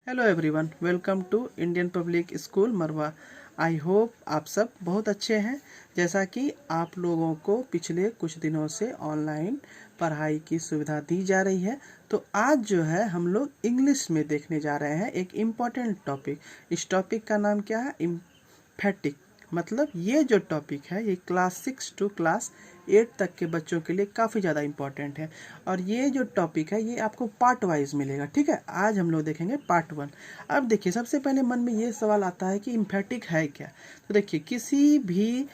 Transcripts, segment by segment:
Hello everyone, welcome to Indian public school Marwa. I hope आप सब बहुत अच्छे हैं। जैसा कि आप लोगों को पिछले कुछ दिनों से ऑनलाइन पढ़ाई की सुविधा दी जा रही है, तो आज जो है हम लोग इंग्लिश में देखने जा रहे हैं एक इम्पॉर्टेंट टॉपिक। इस टॉपिक का नाम क्या है? इम्फेटिक। मतलब ये जो टॉपिक है ये क्लास 6 टू क्लास 8 तक के बच्चों के लिए काफ़ी ज़्यादा इम्पॉर्टेंट है। और ये जो टॉपिक है ये आपको पार्ट वाइज मिलेगा। ठीक है, आज हम लोग देखेंगे पार्ट 1। अब देखिए, सबसे पहले मन में ये सवाल आता है कि इम्फेटिक है क्या। तो देखिए, किसी भी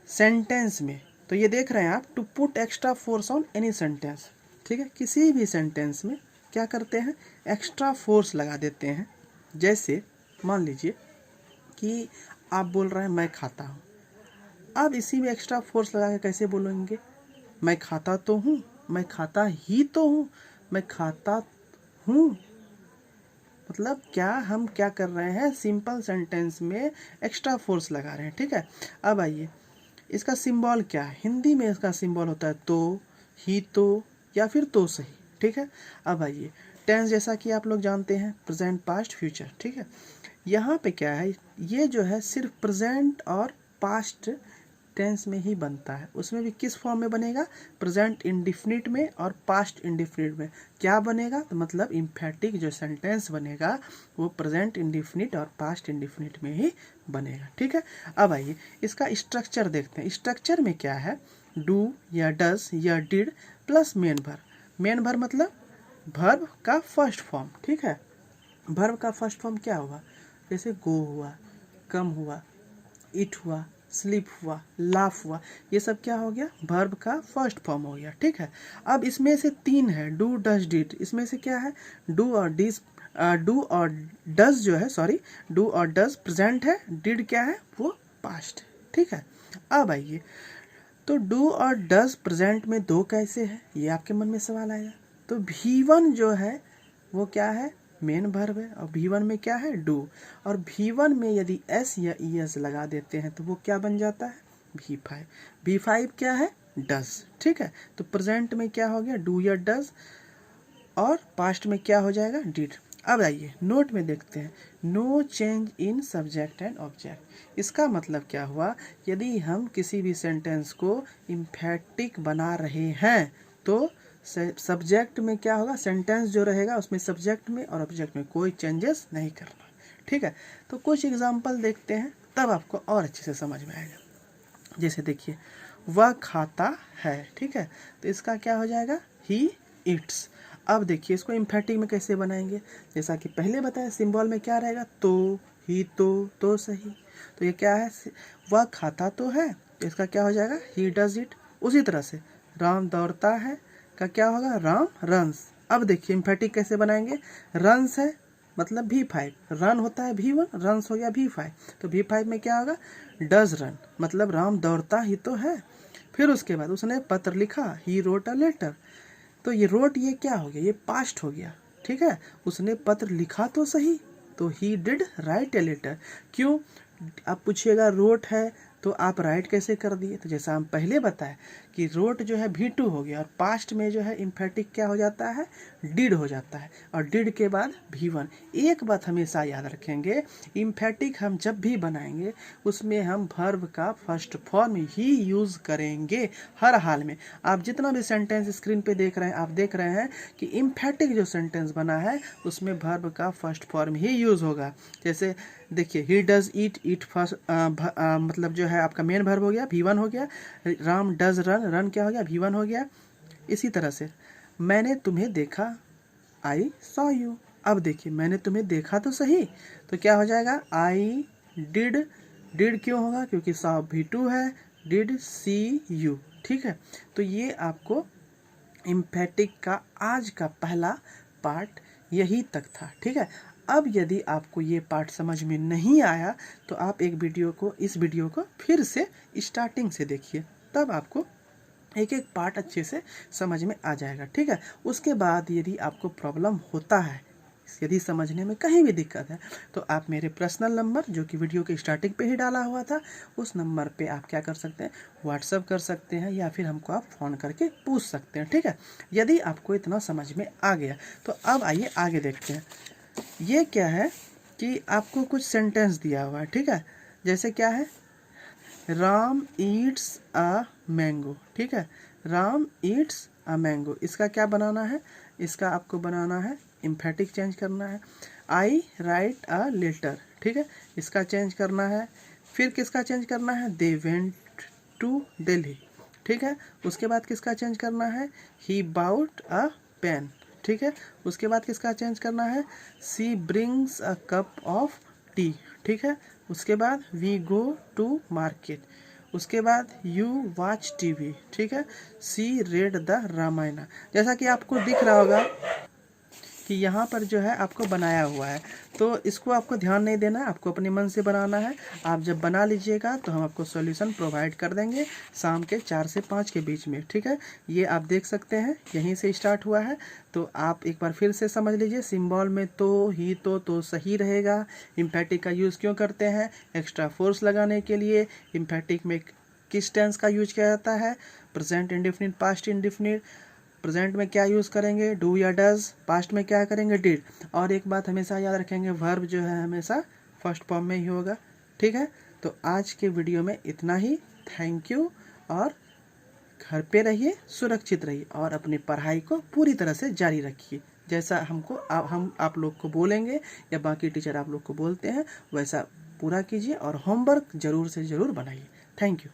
सेंटेंस में, तो ये देख रहे हैं आप, to put extra force on any sentence. ठीक है, किसी भी सेंटेंस में क्या करते हैं? एक्स्ट्रा फोर्स लगा देते हैं। जैसे मान लीजिए कि आप बोल रहे हैं मैं खाता हूँ। अब इसी में एक्स्ट्रा फोर्स लगा के कैसे बोलेंगे? मैं खाता तो हूँ, मैं खाता ही तो हूँ, मैं खाता हूँ। मतलब हम क्या कर रहे हैं? सिंपल सेंटेंस में एक्स्ट्रा फोर्स लगा रहे हैं। ठीक है, अब आइए, इसका सिंबल क्या है? हिंदी में इसका सिंबल होता है तो, ही तो, या फिर तो सही। ठीक है, अब आइए, टेंस जैसा कि आप लोग जानते हैं, प्रेजेंट, पास्ट, फ्यूचर। ठीक है, यहाँ पे क्या है? ये जो है सिर्फ प्रेजेंट और पास्ट टेंस में ही बनता है। उसमें भी किस फॉर्म में बनेगा? प्रेजेंट इंडिफिनिट में और पास्ट इंडिफिनिट में। क्या बनेगा? तो मतलब इम्फेटिक जो सेंटेंस बनेगा वो प्रेजेंट इंडिफिनिट और पास्ट इंडिफिनिट में ही बनेगा। ठीक है, अब आइए इसका स्ट्रक्चर देखते हैं। स्ट्रक्चर में क्या है? डू या डज या did plus main verb. Main verb मतलब वर्ब का फर्स्ट फॉर्म। ठीक है, वर्ब का फर्स्ट फॉर्म क्या हुआ? जैसे गो हुआ, कम हुआ, इट हुआ, स्लीप हुआ, लाफ हुआ, ये सब क्या हो गया? वर्ब का फर्स्ट फॉर्म हो गया। ठीक है, अब इसमें से तीन है, डू, डज, डिड। इसमें से क्या है? डू और डिस, डू और डज जो है, सॉरी, डू और डज प्रेजेंट है, डिड क्या है? वो पास्ट। ठीक है, अब आइए, तो डू और डज प्रेजेंट में दो कैसे है? ये आपके मन में सवाल आएगा। तो V1 जो है वो क्या है? मेन वर्ब है। और V1 में क्या है? डू। और V1 में यदि S या ES लगा देते हैं तो वो क्या बन जाता है? V5। V5 क्या है? डज। ठीक है, तो प्रेजेंट में क्या हो गया? डू या डज, और पास्ट में क्या हो जाएगा? डिड। अब आइए नोट में देखते हैं, no change in subject and object. इसका मतलब क्या हुआ? यदि हम किसी भी सेंटेंस को इम्फेटिक बना रहे हैं तो सब्जेक्ट में क्या होगा? सेंटेंस जो रहेगा उसमें सब्जेक्ट में और ऑब्जेक्ट में कोई चेंजेस नहीं करना। ठीक है, तो कुछ एग्जांपल देखते हैं, तब आपको और अच्छे से समझ में आएगा। जैसे देखिए, वह खाता है। ठीक है, तो इसका क्या हो जाएगा? He eats. अब देखिए इसको इम्फेटिक में कैसे बनाएंगे? जैसा कि पहले बताया, सिंबल में क्या रहेगा? तो, ही तो सही। तो ये क्या है? वह खाता तो है, तो इसका क्या हो जाएगा? He does it. उसी तरह से राम दौड़ता है का क्या होगा? राम रन्स। अब देखिए इम्फेटिक कैसे बनाएंगे? रन्स है मतलब V5, रन होता है V1, रन्स हो गया V5, तो V5 में क्या होगा? डज रन, मतलब राम दौड़ता ही तो है। फिर उसके बाद उसने पत्र लिखा, ही रोट अ लेटर। तो ये रोट, ये क्या हो गया? ये पास्ट हो गया। ठीक है, उसने पत्र लिखा तो सही, तो he did write a letter. क्यों? आप पूछिएगा रोट है तो आप राइट कैसे कर दिए? तो जैसा हम पहले बताए कि रोट जो है V2 हो गया, और पास्ट में जो है इम्फेटिक क्या हो जाता है? डिड हो जाता है, और डिड के बाद V1। एक बात हमेशा याद रखेंगे, इम्फेटिक हम जब भी बनाएंगे उसमें हम वर्ब का फर्स्ट फॉर्म ही यूज़ करेंगे हर हाल में। आप जितना भी सेंटेंस स्क्रीन पे देख रहे हैं, आप देख रहे हैं कि इम्फेटिक जो सेंटेंस बना है उसमें वर्ब का फर्स्ट फॉर्म ही यूज़ होगा। जैसे देखिए, he does eat, eat first मतलब जो है आपका मेन वर्ब हो गया, V1 हो गया। राम डज रन, रन क्या हो गया? V1 हो गया। इसी तरह से मैंने तुम्हें देखा, आई सॉ यू। अब देखिए, मैंने तुम्हें देखा तो सही, तो क्या हो जाएगा? I did. डिड क्यों होगा? क्योंकि सॉ V2 है, डिड सी यू। ठीक है, तो ये आपको इम्फेटिक का आज का पहला पार्ट यही तक था। ठीक है, अब यदि आपको ये पार्ट समझ में नहीं आया तो आप इस वीडियो को फिर से स्टार्टिंग से देखिए, तब आपको एक एक पार्ट अच्छे से समझ में आ जाएगा। ठीक है, उसके बाद यदि आपको प्रॉब्लम होता है, यदि समझने में कहीं भी दिक्कत है, तो आप मेरे पर्सनल नंबर, जो कि वीडियो के स्टार्टिंग पे ही डाला हुआ था, उस नंबर पे आप क्या कर सकते हैं? व्हाट्सअप कर सकते हैं, या फिर हमको आप फ़ोन करके पूछ सकते हैं। ठीक है, यदि आपको इतना समझ में आ गया तो अब आइए आगे देखते हैं। ये क्या है कि आपको कुछ सेंटेंस दिया हुआ है, ठीक है। जैसे क्या है, राम ईट्स अ मैंगो, ठीक है। राम ईट्स अ मैंगो, इसका क्या बनाना है, इसका आपको बनाना है एम्फेटिक चेंज करना है। आई राइट अ लेटर, ठीक है, इसका चेंज करना है। फिर किसका चेंज करना है, दे वेंट टू दिल्ली, ठीक है। उसके बाद किसका चेंज करना है, ही बाउट अ पेन, ठीक है। उसके बाद किसका चेंज करना है, she brings a cup of tea, ठीक है। उसके बाद वी गो टू मार्केट। उसके बाद यू वॉच टीवी, ठीक है। सी रेड द रामायण। जैसा कि आपको दिख रहा होगा कि यहाँ पर जो है आपको बनाया हुआ है, तो इसको आपको ध्यान नहीं देना है, आपको अपने मन से बनाना है। आप जब बना लीजिएगा तो हम आपको सॉल्यूशन प्रोवाइड कर देंगे शाम के 4 से 5 के बीच में, ठीक है। ये आप देख सकते हैं यहीं से स्टार्ट हुआ है, तो आप एक बार फिर से समझ लीजिए। सिंबल में तो, ही तो सही रहेगा। इम्फेटिक का यूज़ क्यों करते हैं, एक्स्ट्रा फोर्स लगाने के लिए। इम्फेटिक में किस टेंस का यूज किया जाता है, present indefinite, past indefinite. Present में क्या यूज़ करेंगे, डू या डज। पास्ट में क्या करेंगे, डिड। और एक बात हमेशा याद रखेंगे, वर्ब जो है हमेशा फर्स्ट फॉर्म में ही होगा, ठीक है। तो आज के वीडियो में इतना ही। Thank you. और घर पे रहिए, सुरक्षित रहिए और अपनी पढ़ाई को पूरी तरह से जारी रखिए। जैसा हम आप लोग को बोलेंगे या बाकी टीचर आप लोग को बोलते हैं वैसा पूरा कीजिए और होमवर्क ज़रूर से ज़रूर बनाइए। Thank you.